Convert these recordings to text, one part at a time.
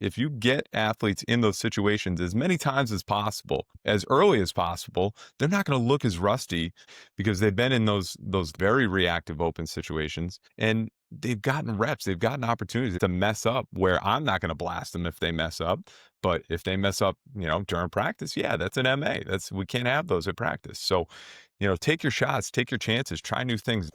If you get athletes in those situations as many times as possible, as early as possible, they're not going to look as rusty because they've been in those very reactive open situations, and they've gotten reps, they've gotten opportunities to mess up where I'm not going to blast them if they mess up. But if they mess up, during practice, yeah, that's an MA. We can't have those at practice. So, take your shots, take your chances, try new things.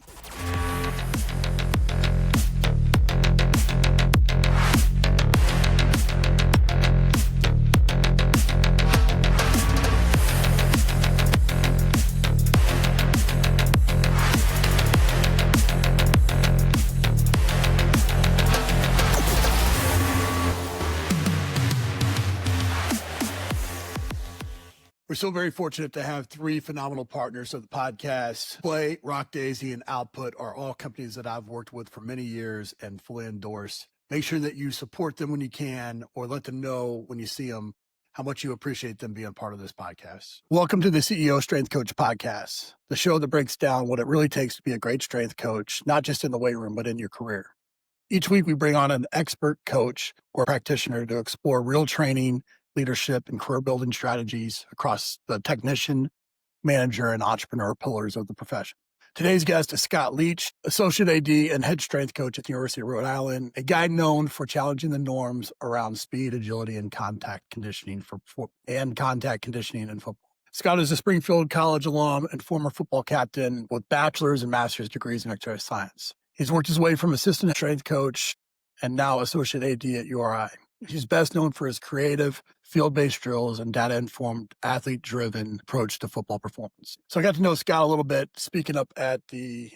We're so very fortunate to have three phenomenal partners of the podcast. Play, Rock Daisy, and Output are all companies that I've worked with for many years and fully endorse. Make sure that you support them when you can, or let them know when you see them how much you appreciate them being part of this podcast. Welcome to the CEO Strength Coach Podcast, the show that breaks down what it really takes to be a great strength coach, not just in the weight room, but in your career. Each week, we bring on an expert coach or practitioner to explore real training, leadership, and career building strategies across the technician, manager, and entrepreneur pillars of the profession. Today's guest is Scott Leech, Associate AD and Head Strength Coach at the University of Rhode Island, a guy known for challenging the norms around speed, agility, and contact conditioning in football. Scott is a Springfield College alum and former football captain with bachelor's and master's degrees in exercise science. He's worked his way from assistant strength coach and now associate AD at URI. He's best known for his creative, field-based drills and data-informed, athlete-driven approach to football performance. So I got to know Scott a little bit speaking up at the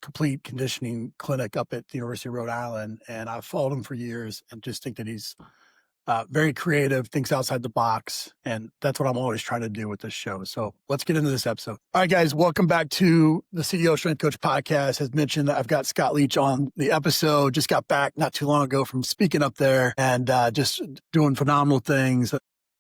complete conditioning clinic up at the University of Rhode Island, and I've followed him for years and just think that he's very creative, thinks outside the box, and that's what I'm always trying to do with this show. So let's get into this episode. All right, guys, welcome back to the CEO Strength Coach Podcast. As mentioned, I've got Scott Leech on the episode. Just got back not too long ago from speaking up there and just doing phenomenal things.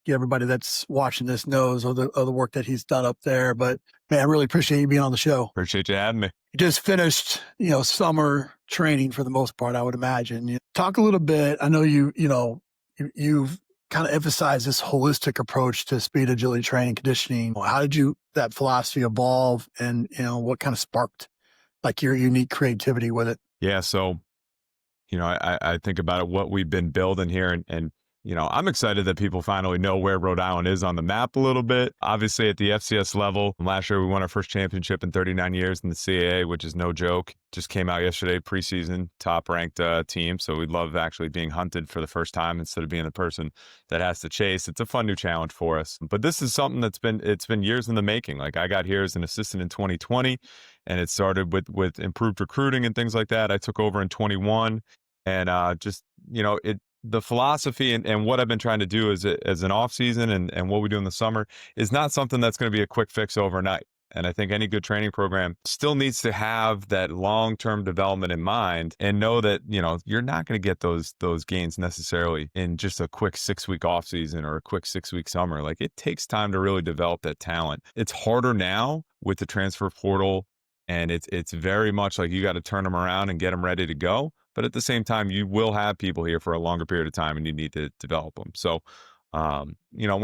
Everybody that's watching this knows of the work that he's done up there. But man, I really appreciate you being on the show. Appreciate you having me. You just finished, summer training for the most part, I would imagine. Talk a little bit. I know you've kind of emphasized this holistic approach to speed, agility, training, conditioning. How did that philosophy evolve, and, what kind of sparked like your unique creativity with it? Yeah. So, I think about it, what we've been building here, and I'm excited that people finally know where Rhode Island is on the map a little bit. Obviously at the FCS level, last year we won our first championship in 39 years in the CAA, which is no joke. Just came out yesterday, preseason, top ranked team. So we love actually being hunted for the first time instead of being the person that has to chase. It's a fun new challenge for us. But this is something it's been years in the making. Like, I got here as an assistant in 2020, and it started with improved recruiting and things like that. I took over in 21, and the philosophy and what I've been trying to do as an off season and what we do in the summer is not something that's going to be a quick fix overnight. And I think any good training program still needs to have that long-term development in mind and know that, you're not going to get those gains necessarily in just a quick 6-week off season or a quick 6-week summer. Like, it takes time to really develop that talent. It's harder now with the transfer portal, and it's very much like you got to turn them around and get them ready to go. But at the same time, you will have people here for a longer period of time, and you need to develop them. So, when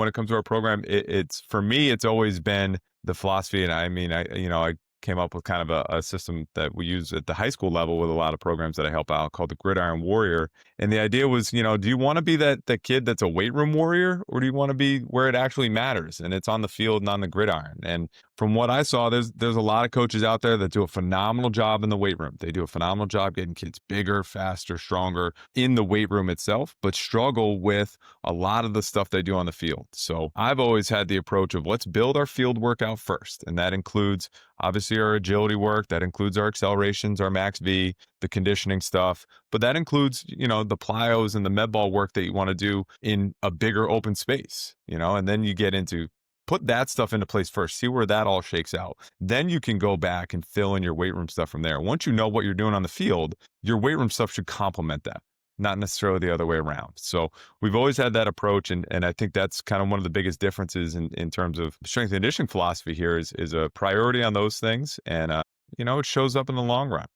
it comes to our program, it's for me, it's always been the philosophy. And I came up with kind of a system that we use at the high school level with a lot of programs that I help out called the Gridiron Warrior. And the idea was, do you want to be that kid that's a weight room warrior, or do you want to be where it actually matters and it's on the field and on the gridiron? And from what I saw, there's a lot of coaches out there that do a phenomenal job in the weight room. They do a phenomenal job getting kids bigger, faster, stronger in the weight room itself, but struggle with a lot of the stuff they do on the field. So I've always had the approach of, let's build our field workout first. And that includes obviously our agility work, that includes our accelerations, our max V, the conditioning stuff, but that includes, the plyos and the med ball work that you want to do in a bigger open space, and then you get into put that stuff into place first, see where that all shakes out. Then you can go back and fill in your weight room stuff from there. Once you know what you're doing on the field, your weight room stuff should complement that, not necessarily the other way around. So we've always had that approach. And I think that's kind of one of the biggest differences in terms of strength and conditioning philosophy here is a priority on those things. And, it shows up in the long run.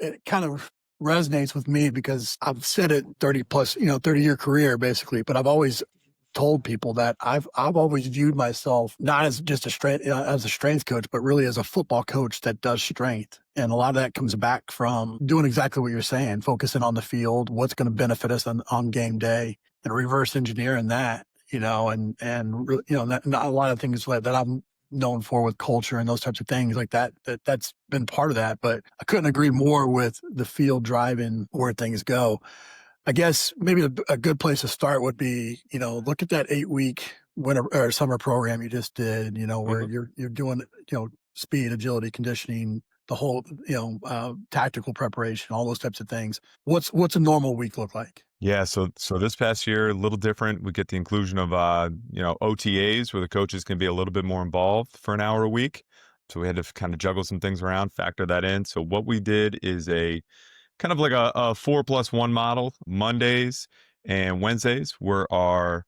It kind of resonates with me because I've said it 30 plus, 30-year career basically, but I've always told people that I've always viewed myself not as just a strength as a strength coach, but really as a football coach that does strength. And a lot of that comes back from doing exactly what you're saying, focusing on the field, what's going to benefit us on game day, and reverse engineering that, not a lot of things that I'm known for with culture and those types of things like that's been part of that. But I couldn't agree more with the field driving where things go. I guess maybe a good place to start would be, look at that 8-week winter or summer program you just did, where Mhm. you're doing, speed, agility, conditioning, the whole, tactical preparation, all those types of things. What's a normal week look like? Yeah, so this past year, a little different. We get the inclusion of OTAs where the coaches can be a little bit more involved for an hour a week. So we had to kind of juggle some things around, factor that in. So what we did is a kind of like a 4+1 model. Mondays and Wednesdays were our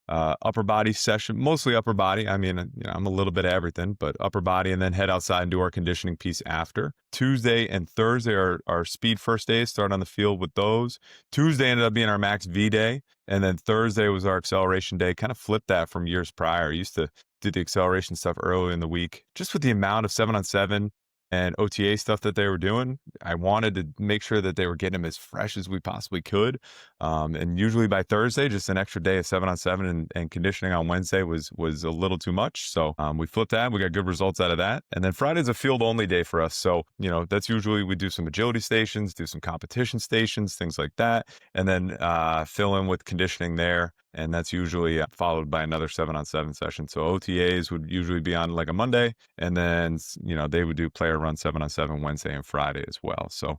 upper body session, mostly upper body. I mean, I'm a little bit of everything, but upper body, and then head outside and do our conditioning piece after. Tuesday and Thursday are our speed first days, start on the field with those. Tuesday ended up being our max V day, and then Thursday was our acceleration day. Kind of flipped that from years prior. Used to do the acceleration stuff early in the week, just with the amount of 7-on-7 and OTA stuff that they were doing. I wanted to make sure that they were getting them as fresh as we possibly could. And usually by Thursday, just an extra day of 7-on-7 and conditioning on Wednesday was a little too much. So we flipped that. We got good results out of that. And then Friday's a field only day for us. So, that's usually we do some agility stations, do some competition stations, things like that. And then fill in with conditioning there. And that's usually followed by another 7-on-7 session. So OTAs would usually be on like a Monday. And then, they would do player run 7-on-7 Wednesday and Friday as well. So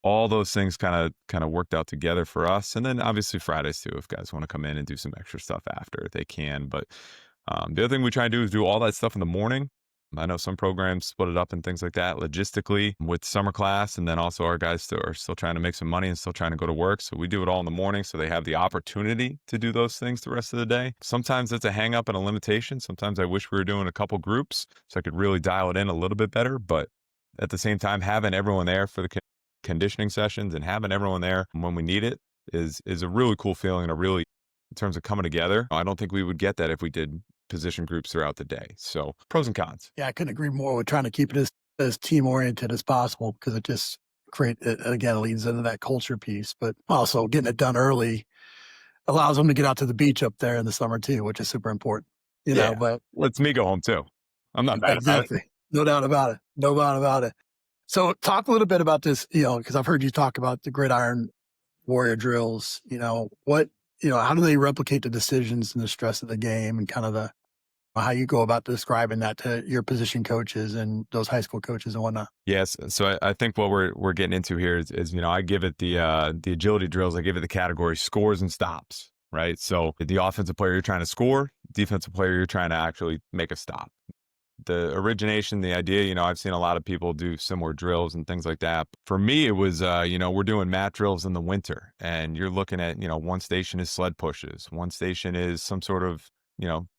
all those things kind of worked out together for us. And then obviously Fridays too, if guys want to come in and do some extra stuff after, they can. But the other thing we try and do is do all that stuff in the morning. I know some programs split it up and things like that logistically with summer class. And then also our guys are still trying to make some money and still trying to go to work. So we do it all in the morning. So they have the opportunity to do those things the rest of the day. Sometimes it's a hang up and a limitation. Sometimes I wish we were doing a couple groups so I could really dial it in a little bit better. But at the same time, having everyone there for the conditioning sessions and having everyone there when we need it is a really cool feeling and a really, in terms of coming together, I don't think we would get that if we did position groups throughout the day. So pros and cons. Yeah, I couldn't agree more with trying to keep it as team oriented as possible because it just again, leads into that culture piece, but also getting it done early allows them to get out to the beach up there in the summer too, which is super important, Yeah. but Lets me go home too. I'm not mad about it. exactly. No doubt about it. No doubt about it. So talk a little bit about this, because I've heard you talk about the Gridiron warrior drills, how do they replicate the decisions and the stress of the game and kind of how you go about describing that to your position coaches and those high school coaches and whatnot? Yes. So I think what we're getting into here is I give it the agility drills. I give it the category scores and stops, right? So the offensive player you're trying to score, defensive player you're trying to actually make a stop. The origination, the idea, I've seen a lot of people do similar drills and things like that. For me, it was, we're doing mat drills in the winter and you're looking at, one station is sled pushes. One station is some sort of,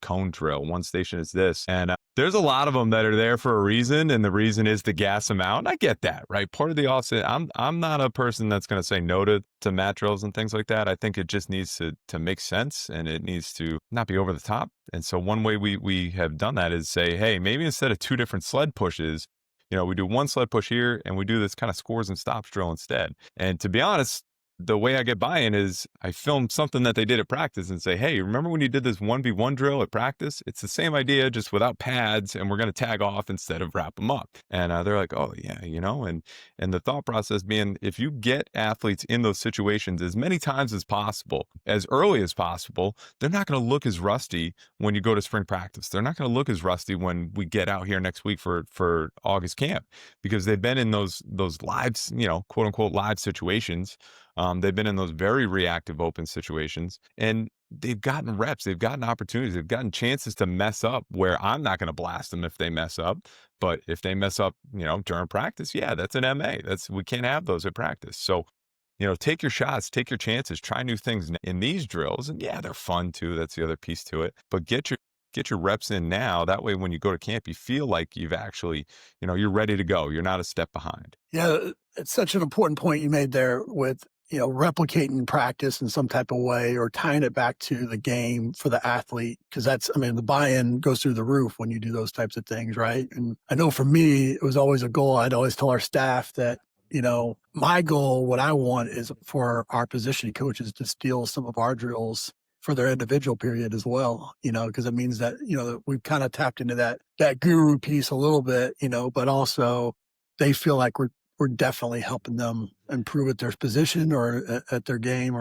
cone drill. One station is this. And there's a lot of them that are there for a reason. And the reason is to gas them out. And I get that, right? Part of the offset, I'm not a person that's going to say no to mat drills and things like that. I think it just needs to make sense and it needs to not be over the top. And so one way we have done that is say, hey, maybe instead of two different sled pushes, we do one sled push here and we do this kind of scores and stops drill instead. And to be honest, the way I get buy-in is I film something that they did at practice and say, hey, remember when you did this 1v1 drill at practice? It's the same idea, just without pads, and we're going to tag off instead of wrap them up. And they're like, oh, yeah, and the thought process being, if you get athletes in those situations as many times as possible, as early as possible, they're not going to look as rusty when you go to spring practice. They're not going to look as rusty when we get out here next week for August camp, because they've been in those live, quote unquote live situations. They've been in those very reactive open situations and they've gotten reps, they've gotten opportunities, they've gotten chances to mess up where I'm not going to blast them if they mess up. But if they mess up, during practice, yeah, that's an MA. We can't have those at practice. So, take your shots, take your chances, try new things in these drills. And yeah, they're fun too. That's the other piece to it. But get your get your reps in now. That way, when you go to camp, you feel like you've actually, you're ready to go. You're not a step behind. Yeah, it's such an important point you made there with, replicating practice in some type of way or tying it back to the game for the athlete. Cause the buy-in goes through the roof when you do those types of things, right? And I know for me, it was always a goal. I'd always tell our staff that, my goal, what I want is for our position coaches to steal some of our drills for their individual period as well, because it means that, that we've kind of tapped into that guru piece a little bit, but also they feel like we're definitely helping them improve at their position or at their game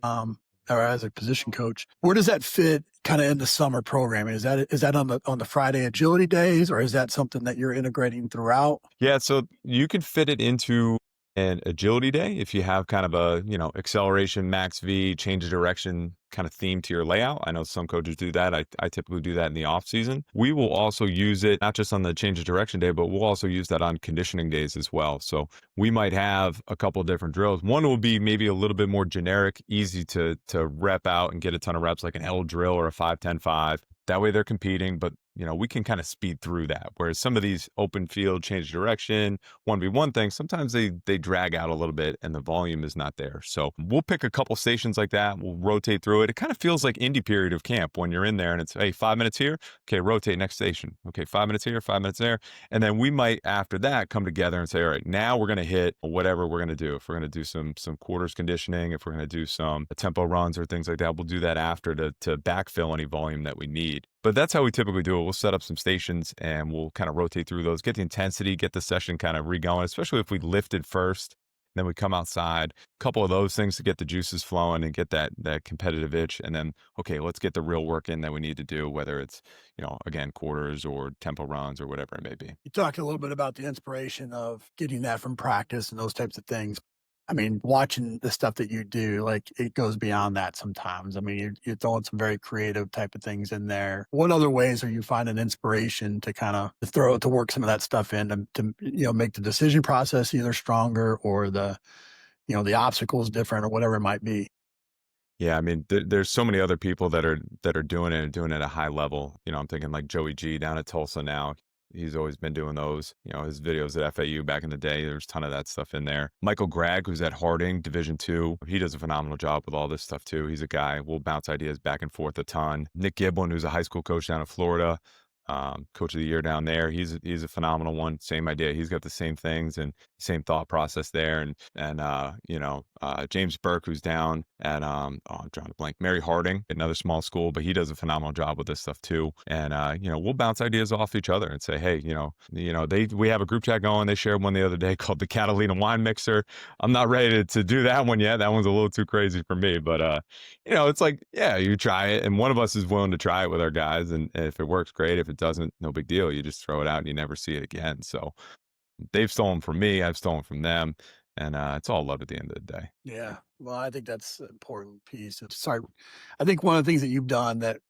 um, or as a position coach. Where does that fit kind of in the summer programming? Is that on the Friday agility days, or is that something that you're integrating throughout? Yeah, so you could fit it into an agility day if you have kind of a, acceleration, max V, change of direction kind of theme to your layout. I know some coaches do that. I typically do that in the off season. We will also use it not just on the change of direction day, but we'll also use that on conditioning days as well. So we might have a couple of different drills. One will be maybe a little bit more generic, easy to rep out and get a ton of reps, like an L drill or a 5-10-5. That way they're competing, but we can kind of speed through that. Whereas some of these open field, change of direction, 1v1 things, sometimes they drag out a little bit and the volume is not there. So we'll pick a couple stations like that. We'll rotate through it. It kind of feels like indie period of camp when you're in there and it's, hey, 5 minutes here. Okay, rotate next station. Okay, 5 minutes here, 5 minutes there. And then we might, after that, come together and say, all right, now we're going to hit whatever we're going to do. If we're going to do some quarters conditioning, if we're going to do some tempo runs or things like that, we'll do that after to backfill any volume that we need. But that's how we typically do it. We'll set up some stations and we'll kind of rotate through those, get the intensity, get the session kind of re-going, especially if we lifted first, then we come outside, a couple of those things to get the juices flowing and get that competitive itch. And then, okay, let's get the real work in that we need to do, whether it's, again, quarters or tempo runs or whatever it may be. You talked a little bit about the inspiration of getting that from practice and those types of things. Watching the stuff that you do, like it goes beyond that sometimes. You're throwing some very creative type of things in there. What other ways are you finding inspiration to kind of to work some of that stuff in to make the decision process either stronger or the obstacles different or whatever it might be? Yeah, there's so many other people that are doing it and doing it at a high level. I'm thinking like Joey G down at Tulsa now. He's always been doing those. His videos at FAU back in the day. There's a ton of that stuff in there. Michael Gregg, who's at Harding Division II, he does a phenomenal job with all this stuff too. He's a guy. We'll bounce ideas back and forth a ton. Nick Giblin, who's a high school coach down in Florida, coach of the year down there. He's a phenomenal one. Same idea. He's got the same things and same thought process there. And James Burke, who's down at I'm drawing a blank. Mary Harding, another small school, but he does a phenomenal job with this stuff too. And we'll bounce ideas off each other and say, hey, we have a group chat going. They shared one the other day called the Catalina Wine Mixer. I'm not ready to do that one yet. That one's a little too crazy for me. But it's like, yeah, you try it, and one of us is willing to try it with our guys, and if it works, great. If it doesn't, no big deal. You just throw it out and you never see it again. So they've stolen from me, I've stolen from them, and it's all love at the end of the day. Yeah. Well, I think that's an important piece. Sorry. I think one of the things that you've done that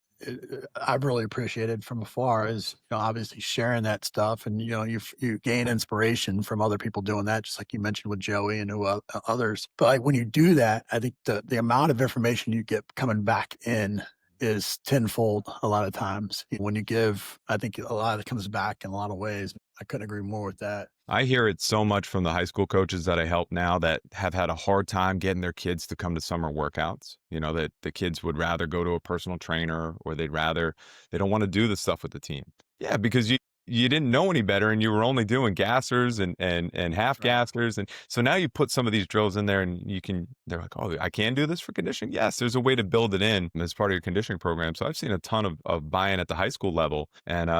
I've really appreciated from afar is, obviously sharing that stuff and, you gain inspiration from other people doing that, just like you mentioned with Joey and others. But like when you do that, I think the amount of information you get coming back in is tenfold a lot of times. When you give, I think a lot of it comes back in a lot of ways. I couldn't agree more with that. I hear it so much from the high school coaches that I help now that have had a hard time getting their kids to come to summer workouts. That the kids would rather go to a personal trainer or they don't want to do the stuff with the team. Yeah, because you didn't know any better and you were only doing gassers and half gassers. And so now you put some of these drills in there and they're like, oh, I can do this for conditioning. Yes, there's a way to build it in as part of your conditioning program. So I've seen a ton of buy-in at the high school level. And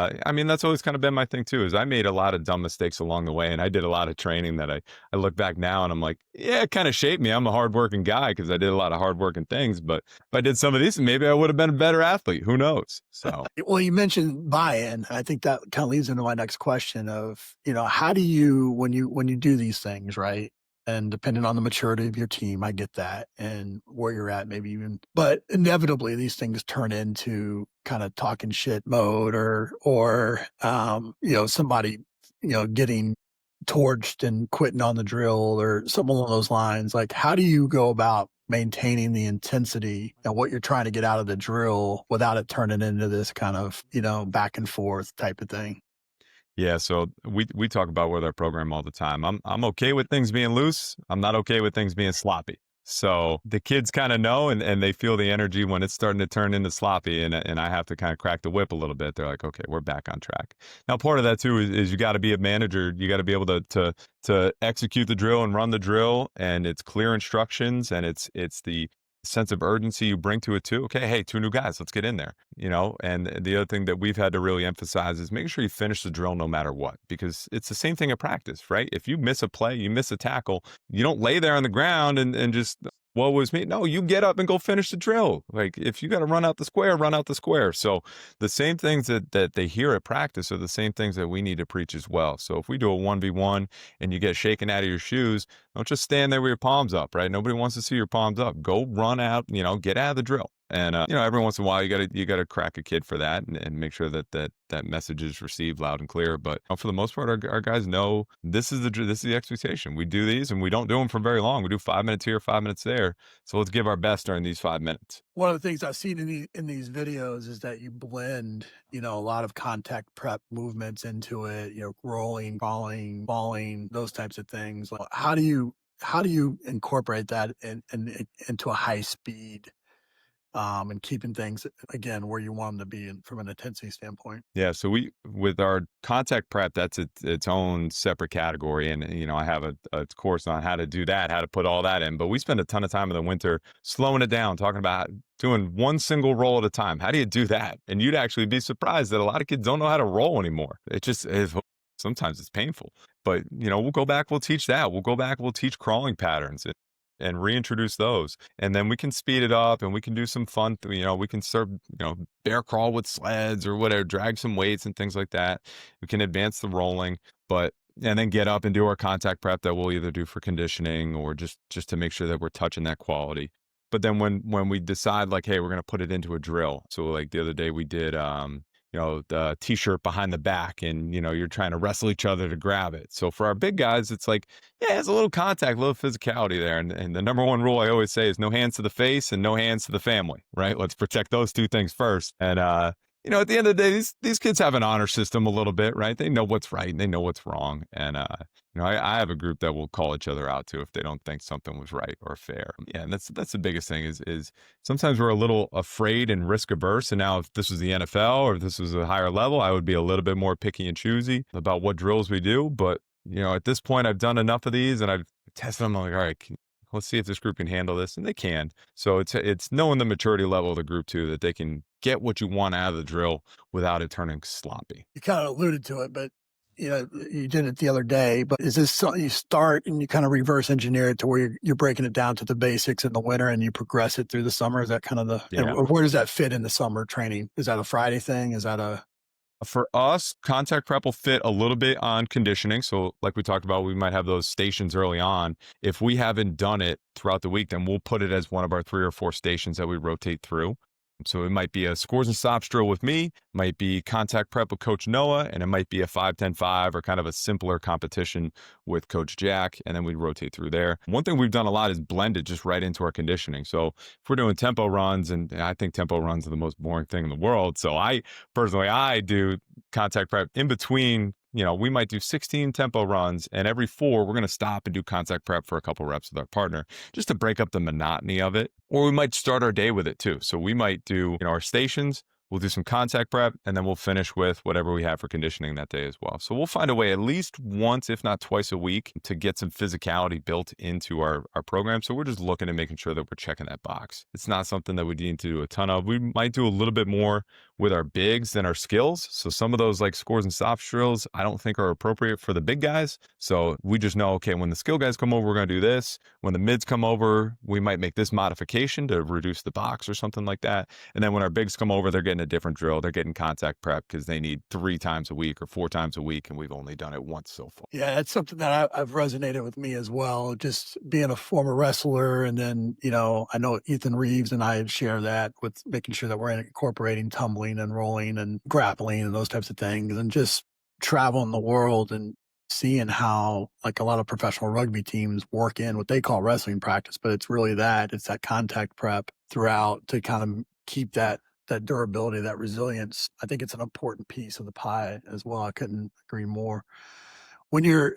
that's always kind of been my thing too, is I made a lot of dumb mistakes along the way. And I did a lot of training that I look back now and I'm like, yeah, it kind of shaped me. I'm a hardworking guy because I did a lot of hardworking things. But if I did some of these, maybe I would have been a better athlete. Who knows? So, well, you mentioned buy-in. I think that kind of leads into my next question of, how do you, when you do these things, right? And depending on the maturity of your team, I get that and where you're at, maybe even, but inevitably these things turn into kind of talking shit mode or somebody, getting torched and quitting on the drill or something along those lines. Like, how do you go about maintaining the intensity and what you're trying to get out of the drill without it turning into this kind of, back and forth type of thing. Yeah, so we talk about with our program all the time. I'm okay with things being loose. I'm not okay with things being sloppy. So the kids kind of know and they feel the energy when it's starting to turn into sloppy and I have to kind of crack the whip a little bit. They're like, okay, we're back on track. Now part of that too is you got to be a manager. You got to be able to execute the drill and run the drill and it's clear instructions and it's the sense of urgency you bring to it too. Okay, hey, two new guys, let's get in there, And the other thing that we've had to really emphasize is making sure you finish the drill no matter what, because it's the same thing at practice, right? If you miss a play, you miss a tackle, you don't lay there on the ground and just, woe was me. No, you get up and go finish the drill. Like if you got to run out the square, run out the square. So the same things that they hear at practice are the same things that we need to preach as well. So if we do a 1v1 and you get shaken out of your shoes, don't just stand there with your palms up, right? Nobody wants to see your palms up. Go run out, get out of the drill. And every once in a while you gotta crack a kid for that and make sure that message is received loud and clear. But for the most part, our guys know this is the expectation. We do these and we don't do them for very long. We do 5 minutes here, 5 minutes there. So let's give our best during these 5 minutes. One of the things I've seen in these videos is that you blend, a lot of contact prep movements into it, rolling, falling, falling, those types of things. Like, how do you incorporate that into a high speed, and keeping things again where you want them to be from an intensity standpoint? Yeah, so we with our contact prep, that's its own separate category, and I have a course on how to do that, how to put all that in. But we spend a ton of time in the winter slowing it down, talking about doing one single roll at a time. How do you do that? And you'd actually be surprised that a lot of kids don't know how to roll anymore. It just is. Sometimes it's painful, but we'll go back, we'll teach that. We'll go back, we'll teach crawling patterns and reintroduce those. And then we can speed it up and we can do some fun, we can start, bear crawl with sleds or whatever, drag some weights and things like that. We can advance the rolling, and then get up and do our contact prep that we'll either do for conditioning or just to make sure that we're touching that quality. But then when we decide like, hey, we're going to put it into a drill. So like the other day we did, the t-shirt behind the back and, you're trying to wrestle each other to grab it. So for our big guys, it's like, yeah, it's a little contact, a little physicality there. And the number one rule I always say is no hands to the face and no hands to the family, right? Let's protect those two things first. And, at the end of the day, these kids have an honor system a little bit, right? They know what's right and they know what's wrong. And, I have a group that will call each other out too if they don't think something was right or fair. Yeah, and that's the biggest thing is sometimes we're a little afraid and risk averse. And now if this was the NFL or if this was a higher level, I would be a little bit more picky and choosy about what drills we do. But, at this point, I've done enough of these and I've tested them. I'm like, all right, let's see if this group can handle this. And they can. So it's knowing the maturity level of the group too, that they can get what you want out of the drill without it turning sloppy. You kind of alluded to it, but you did it the other day. But is this something you start and you kind of reverse engineer it to where you're breaking it down to the basics in the winter and you progress it through the summer? Is that kind of and where does that fit in the summer training? Is that a Friday thing? Is that For us, contact prep will fit a little bit on conditioning. So like we talked about, we might have those stations early on. If we haven't done it throughout the week, then we'll put it as one of our 3 or 4 stations that we rotate through. So it might be a scores and stops drill with me, might be contact prep with Coach Noah, and it might be a 5-10-5 or kind of a simpler competition with Coach Jack, and then we rotate through there. One thing we've done a lot is blend it just right into our conditioning. So if we're doing tempo runs, and I think tempo runs are the most boring thing in the world. So I do contact prep in between. We might do 16 tempo runs, and every 4, we're going to stop and do contact prep for a couple reps with our partner just to break up the monotony of it. Or we might start our day with it too. So we might do our stations, we'll do some contact prep, and then we'll finish with whatever we have for conditioning that day as well. So we'll find a way at least once, if not twice a week, to get some physicality built into our program. So we're just looking at making sure that we're checking that box. It's not something that we need to do a ton of. We might do a little bit more with our bigs than our skills. So some of those like scores and stops drills, I don't think are appropriate for the big guys. So we just know, okay, when the skill guys come over, we're going to do this. When the mids come over, we might make this modification to reduce the box or something like that. And then when our bigs come over, they're getting a different drill. They're getting contact prep because they need 3 times a week or 4 times a week. And we've only done it once so far. Yeah, that's something that I've resonated with me as well. Just being a former wrestler. And then, I know Ethan Reeves and I share that with making sure that we're incorporating tumbling and rolling and grappling and those types of things and just traveling the world. And seeing how like a lot of professional rugby teams work in what they call wrestling practice, but it's really that it's that contact prep throughout to kind of keep that durability, that resilience. I think it's an important piece of the pie as well. I couldn't agree more. When you're,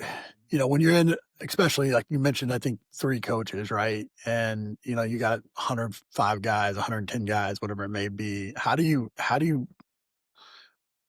when you're in, especially like you mentioned, I think 3 coaches, right? And you got 105 guys, 110 guys, whatever it may be. How do you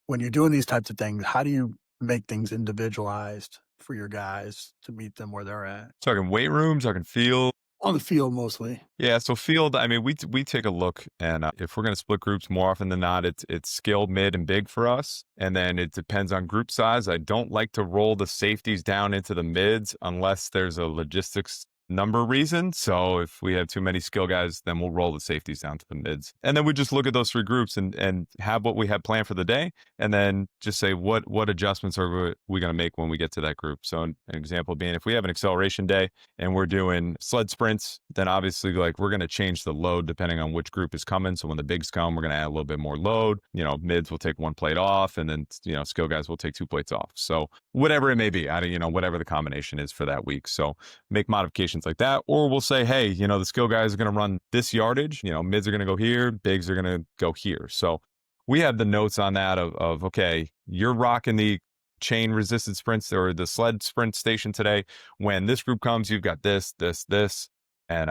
when you're doing these types of things, how do you make things individualized for your guys to meet them where they're at? Talking weight room, talking field. On the field mostly. Yeah, so field, I mean, we take a look, and if we're going to split groups, more often than not, it's skilled, mid, and big for us, and then it depends on group size. I don't like to roll the safeties down into the mids unless there's a logistics number reason. So if we have too many skill guys, then we'll roll the safeties down to the mids, and then we just look at those 3 groups and have what we have planned for the day, and then just say what adjustments are we going to make when we get to that group. So an example being, if we have an acceleration day and we're doing sled sprints, then obviously like we're going to change the load depending on which group is coming. So when the bigs come, we're going to add a little bit more load. Mids will take 1 plate off, and then skill guys will take 2 plates off. So whatever it may be, whatever the combination is for that week. So make modifications like that, or we'll say, hey, the skill guys are going to run this yardage. Mids are going to go here, bigs are going to go here. So we have the notes on that of okay, you're rocking the chain resisted sprints or the sled sprint station today. When this group comes, you've got this, this, this. And,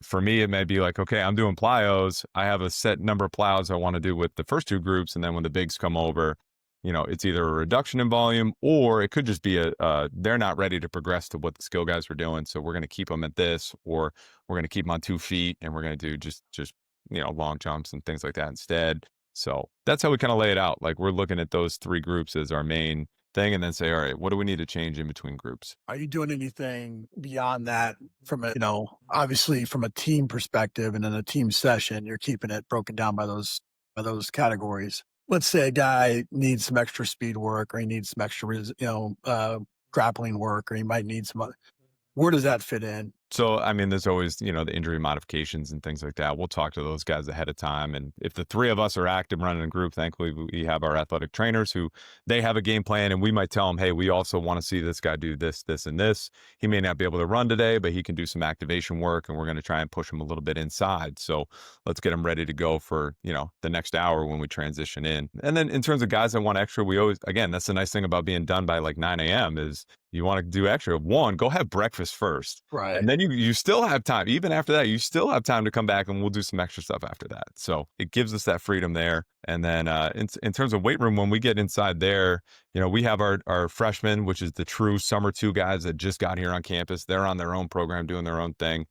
for me, it may be like, okay, I'm doing plyos. I have a set number of plows I want to do with the first 2 groups. And then when the bigs come over, it's either a reduction in volume, or it could just be they're not ready to progress to what the skill guys were doing. So we're going to keep them at this, or we're going to keep them on 2 feet, and we're going to do just long jumps and things like that instead. So that's how we kind of lay it out. Like we're looking at those 3 groups as our main thing, and then say, all right, what do we need to change in between groups? Are you doing anything beyond that from a, obviously from a team perspective and in a team session, you're keeping it broken down by those categories. Let's say a guy needs some extra speed work, or he needs some extra, grappling work, or he might need some where does that fit in? So, I mean, there's always, the injury modifications and things like that. We'll talk to those guys ahead of time. And if the 3 of us are active running a group, thankfully, we have our athletic trainers who they have a game plan, and we might tell them, hey, we also want to see this guy do this, this, and this. He may not be able to run today, but he can do some activation work, and we're going to try and push him a little bit inside. So let's get him ready to go for, the next hour when we transition in. And then in terms of guys that want extra, we always, again, that's the nice thing about being done by like 9 a.m. is you want to do extra. 1, go have breakfast first. Right. And then you still have time. Even after that, you still have time to come back, and we'll do some extra stuff after that. So it gives us that freedom there. And then in terms of weight room, when we get inside there, we have our freshmen, which is the true summer 2 guys that just got here on campus. They're on their own program, doing their own thing.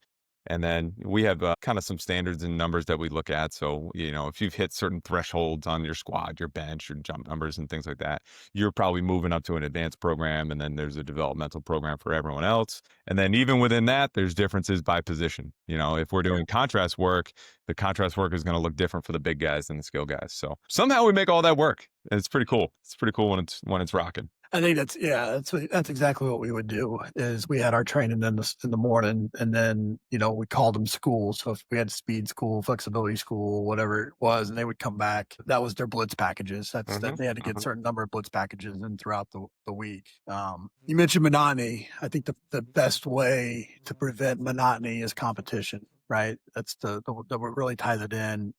And then we have kind of some standards and numbers that we look at. So, if you've hit certain thresholds on your squat, your bench, your jump numbers and things like that, you're probably moving up to an advanced program. And then there's a developmental program for everyone else. And then even within that, there's differences by position. If we're doing contrast work, the contrast work is going to look different for the big guys than the skill guys. So somehow we make all that work. And it's pretty cool. It's pretty cool when it's rocking. I think that's exactly what we would do. Is we had our training in the morning, and then we called them schools. So if we had speed school, flexibility school, whatever it was, and they would come back. That was their blitz packages. That they had to get a certain number of blitz packages in throughout the week. You mentioned monotony. I think the best way to prevent monotony is competition. Right. That's that really ties it in.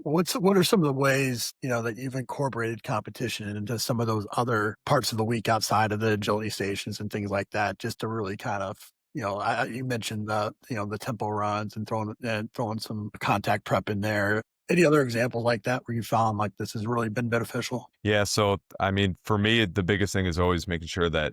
What are some of the ways, that you've incorporated competition into some of those other parts of the week outside of the agility stations and things like that, just to really kind of, you mentioned the tempo runs and throwing some contact prep in there. Any other examples like that where you found like this has really been beneficial? Yeah. So, I mean, for me, the biggest thing is always making sure that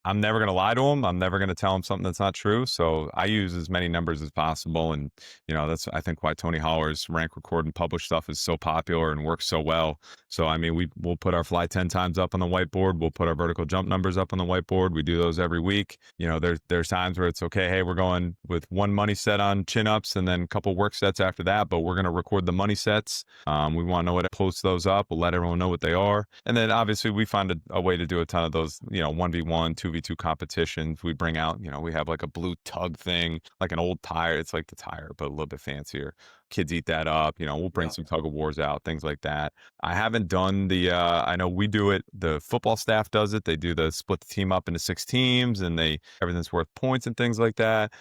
I'm never going to lie to them. I'm never going to tell them something that's not true. So I use as many numbers as possible. And, that's, I think, why Tony Holler's rank, record, and publish stuff is so popular and works so well. So, I mean, we'll put our fly 10 times up on the whiteboard. We'll put our vertical jump numbers up on the whiteboard. We do those every week. There's times where it's okay, hey, we're going with 1 money set on chin ups and then a couple work sets after that, but we're going to record the money sets. We want to know what to post those up. We'll let everyone know what they are. And then obviously we find a way to do a ton of those, 1v1, 2v 2v2 competitions. We bring out, we have like a blue tug thing, like an old tire. It's like the tire, but a little bit fancier. Kids eat that up. We'll bring Yeah. some tug of wars out, things like that. I haven't done I know we do it. The football staff does it. They do the split the team up into 6 teams, and everything's worth points and things like that.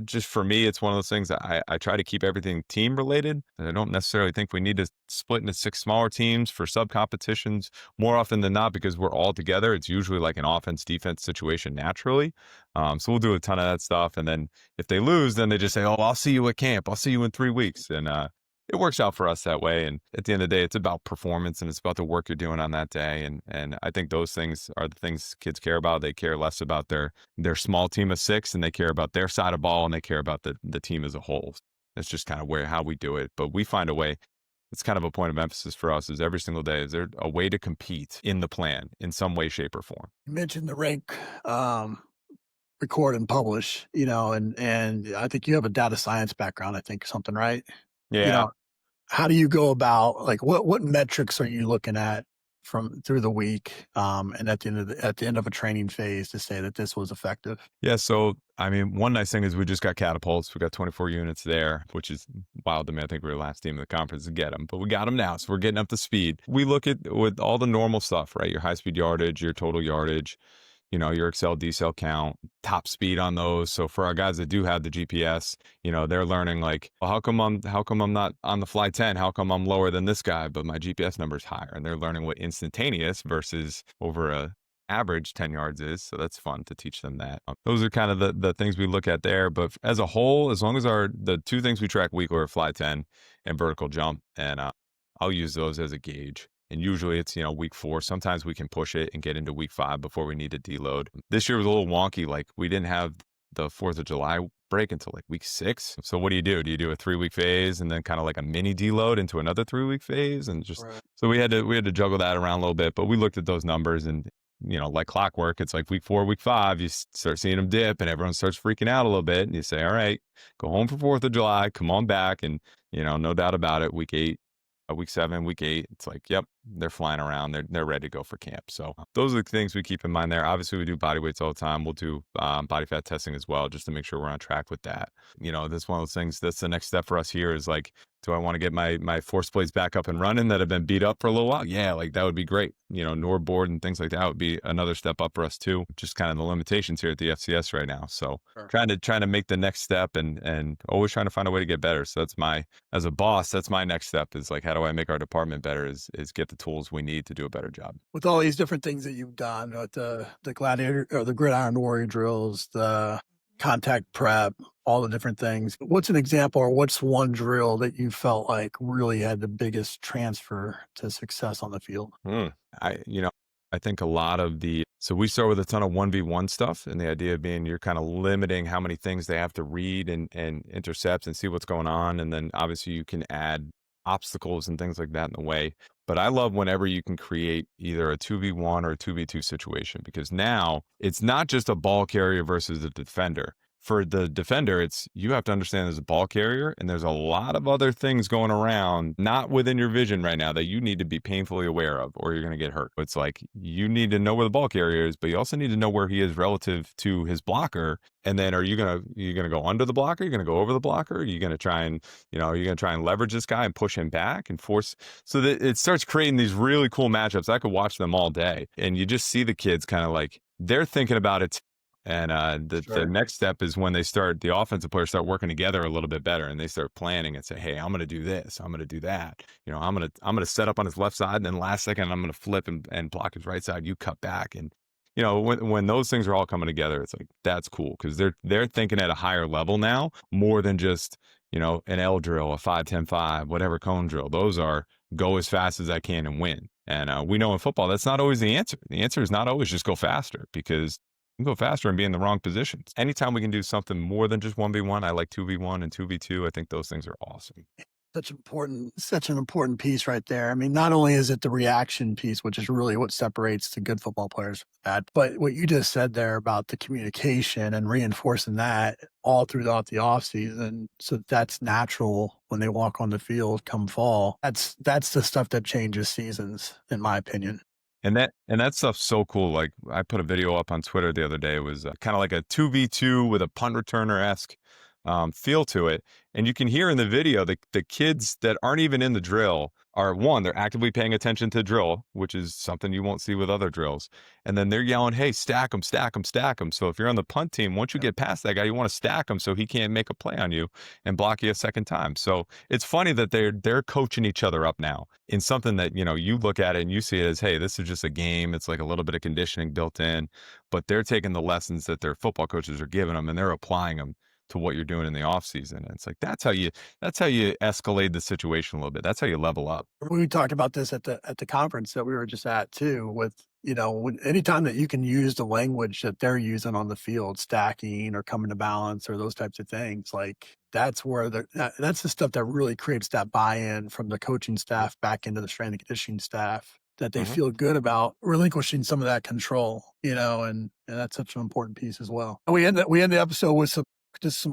Just for me, it's one of those things that I try to keep everything team related. And I don't necessarily think we need to split into 6 smaller teams for sub competitions more often than not, because we're all together. It's usually like an offense defense situation naturally. So we'll do a ton of that stuff. And then if they lose, then they just say, "Oh, I'll see you at camp. I'll see you in 3 weeks." And it works out for us that way. And at the end of the day, it's about performance and it's about the work you're doing on that day. And I think those things are the things kids care about. They care less about their small team of 6, and they care about their side of ball, and they care about the team as a whole. That's just kind of how we do it. But we find a way. It's kind of a point of emphasis for us, is every single day, is there a way to compete in the plan in some way, shape, or form? You mentioned the rank, record and publish, and I think you have a data science background, I think, or something, right? You Yeah. know, how do you go about, like, what metrics are you looking at from through the week, and at the end of a training phase to say that this was effective? Yeah. So, I mean, one nice thing is we just got catapults. We got 24 units there, which is wild to me. I think we were the last team in the conference to get them, but we got them now. So we're getting up to speed. We look at with all the normal stuff, right? Your high speed yardage, your total yardage, your Excel decel count, top speed on those. So for our guys that do have the GPS, they're learning like, well, how come I'm not on the fly 10? How come I'm lower than this guy, but my GPS number is higher? And they're learning what instantaneous versus over a average 10 yards is. So that's fun to teach them that. Those are kind of the things we look at there. But as a whole, as long as the 2 things we track weekly are fly 10 and vertical jump, and I'll use those as a gauge. And usually it's, week 4. Sometimes we can push it and get into week 5 before we need to deload. This year was a little wonky. Like, we didn't have the 4th of July break until like week 6. So what do you do? Do you do a 3-week phase and then kind of like a mini deload into another 3-week phase? And just, Right. so we had to juggle that around a little bit, but we looked at those numbers, and like clockwork, it's like week 4, week 5, you start seeing them dip and everyone starts freaking out a little bit. And you say, all right, go home for 4th of July, come on back. And, no doubt about it, week 8, week 7, week 8, it's like, yep, they're flying around. They're ready to go for camp. So those are the things we keep in mind there. Obviously, we do body weights all the time. We'll do body fat testing as well, just to make sure we're on track with that. That's one of those things. That's the next step for us here, is like, do I want to get my force plates back up and running that have been beat up for a little while? Yeah, like that would be great. NOR board and things like that would be another step up for us too. Just kind of the limitations here at the FCS right now. So Sure. trying to make the next step, and always trying to find a way to get better. So as a boss, that's my next step, is like, how do I make our department better? Is get the tools we need to do a better job. With all these different things that you've done, with the gladiator or the gridiron warrior drills, the contact prep, all the different things, what's an example, or what's one drill that you felt like really had the biggest transfer to success on the field? I, I think a lot of so we start with a ton of 1v1 stuff, and the idea being you're kind of limiting how many things they have to read and intercept and see what's going on. And then obviously you can add obstacles and things like that in the way. But I love whenever you can create either a 2v1 or a 2v2 situation, because now it's not just a ball carrier versus a defender. For the defender, it's, you have to understand there's a ball carrier and there's a lot of other things going around, not within your vision right now, that you need to be painfully aware of, or you're going to get hurt. It's like, you need to know where the ball carrier is, but you also need to know where he is relative to his blocker. And then are you going to go under the blocker? You're going to go over the blocker? Are you going to try and, are you going to try and leverage this guy and push him back and force, so that it starts creating these really cool matchups. I could watch them all day, and you just see the kids kind of like, they're thinking about it. And the Sure. next step is when the offensive players start working together a little bit better, and they start planning and say, hey, I'm going to do this, I'm going to do that. I'm going to set up on his left side, and then last second I'm going to flip and block his right side. You cut back. And when those things are all coming together, it's like, that's cool, because they're thinking at a higher level now, more than just an L drill, a 5-10-5, whatever cone drill. Those are go as fast as I can and win. And we know in football that's not always the answer. The answer is not always just go faster, because you can go faster and be in the wrong positions. Anytime we can do something more than just 1v1, I like 2v1 and 2v2. I think those things are awesome. Such an important piece right there. I mean, not only is it the reaction piece, which is really what separates the good football players from bad, but what you just said there about the communication and reinforcing that all throughout the offseason, so that's natural when they walk on the field come fall. That's the stuff that changes seasons, in my opinion. And that stuff's so cool. Like I put a video up on Twitter the other day. It was kind of like a 2v2 with a punt returner esque feel to it. And you can hear in the video the kids that aren't even in the drill are one, they're actively paying attention to drill, which is something you won't see with other drills. And then they're yelling, "Hey, stack them, stack them, stack them." So if you're on the punt team, once you get past that guy, you want to stack him so he can't make a play on you and block you a second time. So it's funny that they're coaching each other up now in something that, you know, you look at it and you see it as, hey, this is just a game. It's like a little bit of conditioning built in, but they're taking the lessons that their football coaches are giving them and they're applying them to what you're doing in the off season. And it's like that's how you escalate the situation a little bit. That's how you level up. We talked about this at the conference that we were just at too, with, you know, when anytime that you can use the language that they're using on the field, stacking or coming to balance or those types of things, like that's where that's the stuff that really creates that buy-in from the coaching staff back into the strength and conditioning staff, that they Mhm. feel good about relinquishing some of that control, you know, and that's such an important piece as well. And we end the episode with some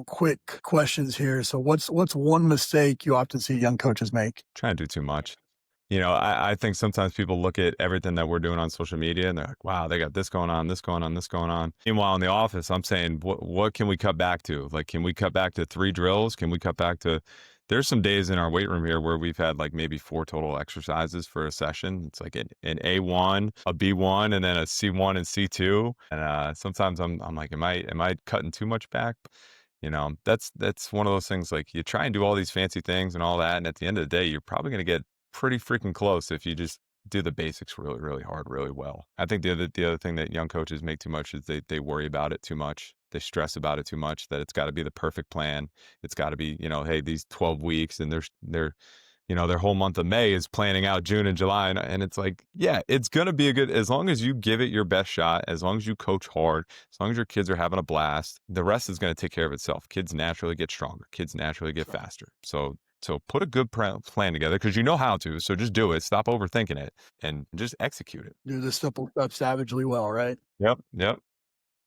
quick questions here. So what's one mistake you often see young coaches make? Trying to do too much. You know, I think sometimes people look at everything that we're doing on social media and they're like, wow, they got this going on, this going on, this going on. Meanwhile, in the office, I'm saying, what can we cut back to? Like, can we cut back to 3 drills? Can we cut back to, there's some days in our weight room here where we've had like maybe 4 total exercises for a session. It's like an A1, a B1, and then a C1 and C2. And sometimes I'm like, am I cutting too much back? You know, that's one of those things, like you try and do all these fancy things and all that. And at the end of the day, you're probably going to get pretty freaking close if you just do the basics really, really hard, really well. I think the other thing that young coaches make too much is they worry about it too much. They stress about it too much, that it's got to be the perfect plan. It's got to be, you know, hey, these 12 weeks and they're you know, their whole month of May is planning out June and July. And it's like, yeah, it's going to be a good, as long as you give it your best shot, as long as you coach hard, as long as your kids are having a blast, the rest is going to take care of itself. Kids naturally get stronger. Kids naturally get faster. So put a good plan together because you know how to. So just do it. Stop overthinking it and just execute it. Do the simple stuff savagely well, right? Yep. Yep.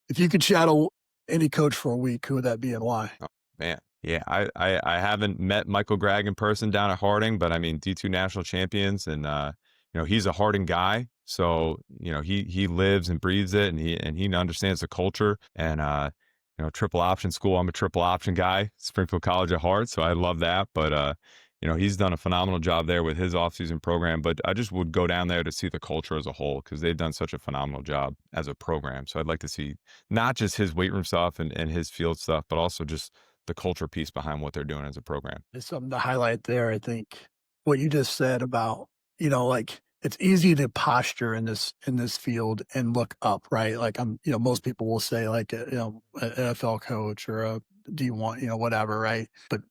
If you could shadow any coach for a week, who would that be and why? Oh, man. Yeah, I haven't met Michael Gregg in person down at Harding, but I mean D2 national champions, and you know, he's a Harding guy, so you know he lives and breathes it, and he understands the culture. And you know, triple option school. I'm a triple option guy, Springfield College at heart, so I love that. But you know, he's done a phenomenal job there with his offseason program. But I just would go down there to see the culture as a whole because they've done such a phenomenal job as a program. So I'd like to see not just his weight room stuff and his field stuff, but also just the culture piece behind what they're doing as a program. There's something to highlight there. I think what you just said about, you know, like it's easy to posture in this field and look up, right? Like you know, most people will say like, you know, an NFL coach or a D1, you know, whatever, right? But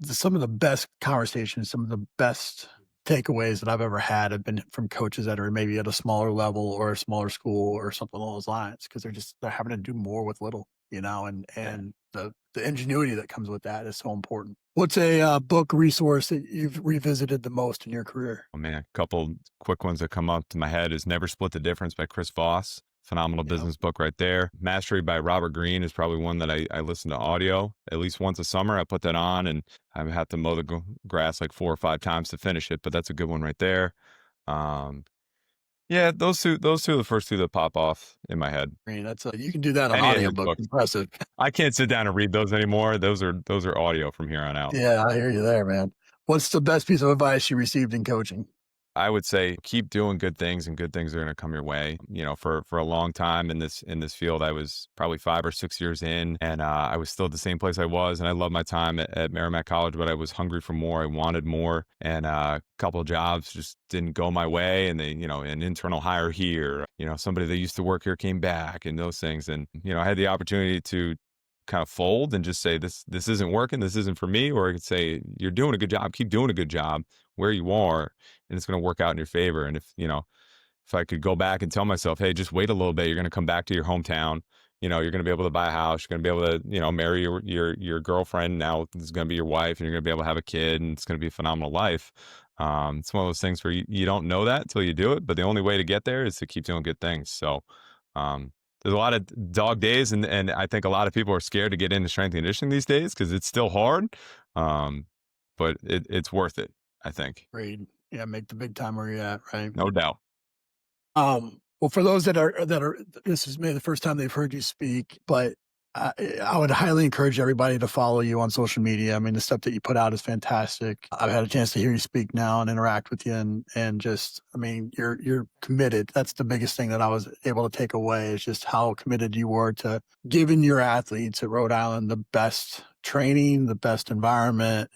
some of the best conversations, some of the best takeaways that I've ever had have been from coaches that are maybe at a smaller level or a smaller school or something along those lines, because they're having to do more with little, you know, and the ingenuity that comes with that is so important. What's a book resource that you've revisited the most in your career? Oh man, a couple quick ones that come up to my head is Never Split the Difference by Chris Voss. Phenomenal Yeah, business book right there. Mastery by Robert Greene is probably one that I listen to audio at least once a summer. I put that on and I have to mow the grass like 4 or 5 times to finish it, but that's a good one right there. Um, yeah, those two are the first two that pop off in my head. I mean, you can do that on Any of his audiobook. books. Impressive. I can't sit down and read those anymore. Those are audio from here on out. Yeah, I hear you there, man. What's the best piece of advice you received in coaching? I would say keep doing good things and good things are going to come your way. You know, for a long time in this field, I was probably 5 or 6 years in and I was still at the same place I was. And I loved my time at Merrimack College, but I was hungry for more. I wanted more. And a couple of jobs just didn't go my way. And they, you know, an internal hire here, you know, somebody that used to work here came back and those things. And, you know, I had the opportunity to kind of fold and just say this isn't working, this isn't for me, or I could say you're doing a good job, keep doing a good job where you are, and it's going to work out in your favor. And if you know, if I could go back and tell myself, hey, just wait a little bit, you're going to come back to your hometown. You know, you're going to be able to buy a house. You're going to be able to, you know, marry your girlfriend. Now this is going to be your wife, and you're going to be able to have a kid, and it's going to be a phenomenal life. It's one of those things where you don't know that until you do it, but the only way to get there is to keep doing good things. So, um, there's a lot of dog days, and I think a lot of people are scared to get into strength and conditioning these days because it's still hard. Um, but it's worth it, I think, Great. Yeah, make the big time where you're at, right? no doubt. Well, for those that are, this is maybe the first time they've heard you speak, but I would highly encourage everybody to follow you on social media. I mean, the stuff that you put out is fantastic. I've had a chance to hear you speak now and interact with you, and just, I mean, you're committed. That's the biggest thing that I was able to take away is just how committed you were to giving your athletes at Rhode Island the best training, the best environment,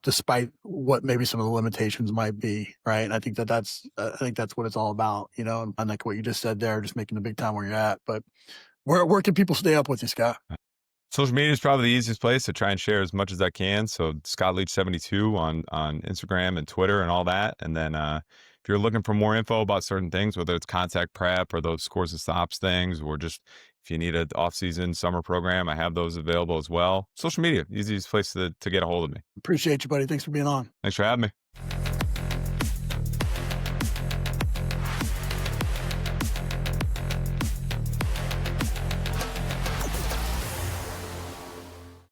despite what maybe some of the limitations might be, right? And I think that's what it's all about, and like what you just said there, just making the big time where you're at. But where can people stay up with you, Scott? Social media is probably the easiest place to try and share as much as I can. So Scott Leech 72 on Instagram and Twitter and all that. And then if you're looking for more info about certain things, whether it's contact prep or those scores and stops things, or just if you need an off-season summer program, I have those available as well. Social media, easiest place to get a hold of me. Appreciate you, buddy. Thanks for being on. Thanks for having me.